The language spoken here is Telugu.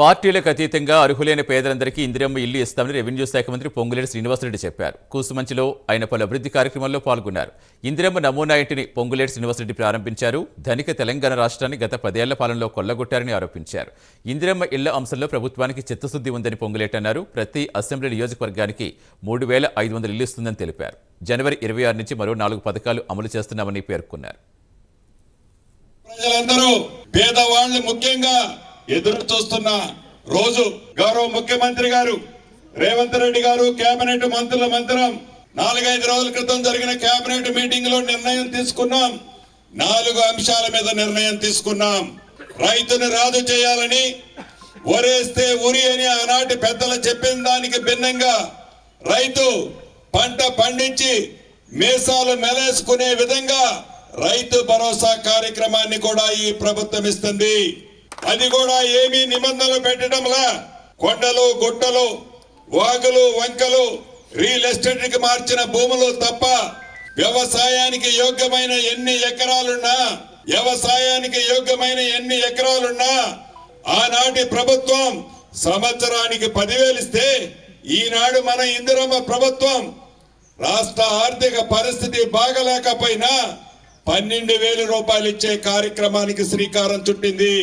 పార్టీలకు అతీతంగా అర్హులైన పేదలందరికీ ఇందిరమ్మ ఇల్లు ఇస్తామని రెవెన్యూ శాఖ మంత్రి పొంగులేటి శ్రీనివాసరెడ్డి చెప్పారు. కూసుమంచిలో ఆయన పలు అభివృద్ధి కార్యక్రమాల్లో పాల్గొన్నారు. ఇందిరమ్మ నమూనా ఇంటిని పొంగులేటి శ్రీనివాసరెడ్డి ప్రారంభించారు. ధనిక తెలంగాణ రాష్ట్రాన్ని గత 10 ఏళ్ల పాలనలో కొల్లగొట్టారని ఆరోపించారు. ఇందిరమ్మ ఇళ్ల అంశంలో ప్రభుత్వానికి చిత్తశుద్ధి ఉందని పొంగులేటి అన్నారు. ప్రతి అసెంబ్లీ నియోజకవర్గానికి 3,500 ఇల్లు ఇస్తుందని తెలిపారు. జనవరి 26 నుంచి మరో 4 పథకాలు అమలు చేస్తున్నామని పేర్కొన్నారు. ఎదురు చూస్తున్న రోజు గౌరవ ముఖ్యమంత్రి గారు రేవంత్ రెడ్డి గారు కేబినెట్ మంత్రుల మంత్రం 4-5 రోజుల క్రితం జరిగిన కేబినెట్ మీటింగ్ లో నిర్ణయం తీసుకున్నాం. 4 అంశాల మీద నిర్ణయం తీసుకున్నాం. రైతును రాజు చేయాలని, ఒరేస్తే ఉరి అని ఆనాటి పెద్దలు చెప్పిన దానికి భిన్నంగా రైతు పంట పండించి మేసాలు మెలేసుకునే విధంగా రైతు భరోసా కార్యక్రమాన్ని కూడా ఈ ప్రభుత్వం ఇస్తుంది. అది కూడా ఏమీ నిబంధనలు పెట్టడంలా కొండలు గుట్టలు వాగులు వంకలు రియల్ ఎస్టేట్ కి మార్చిన భూములు తప్ప వ్యవసాయానికి యోగ్యమైన ఎన్ని ఎకరాలున్నా ఆనాటి ప్రభుత్వం సంవత్సరానికి 10,000 ఇస్తే ఈనాడు మన ఇందిరమ్మ ప్రభుత్వం రాష్ట్ర ఆర్థిక పరిస్థితి బాగలేకపోయినా 12,000 రూపాయలు ఇచ్చే కార్యక్రమానికి శ్రీకారం చుట్టింది.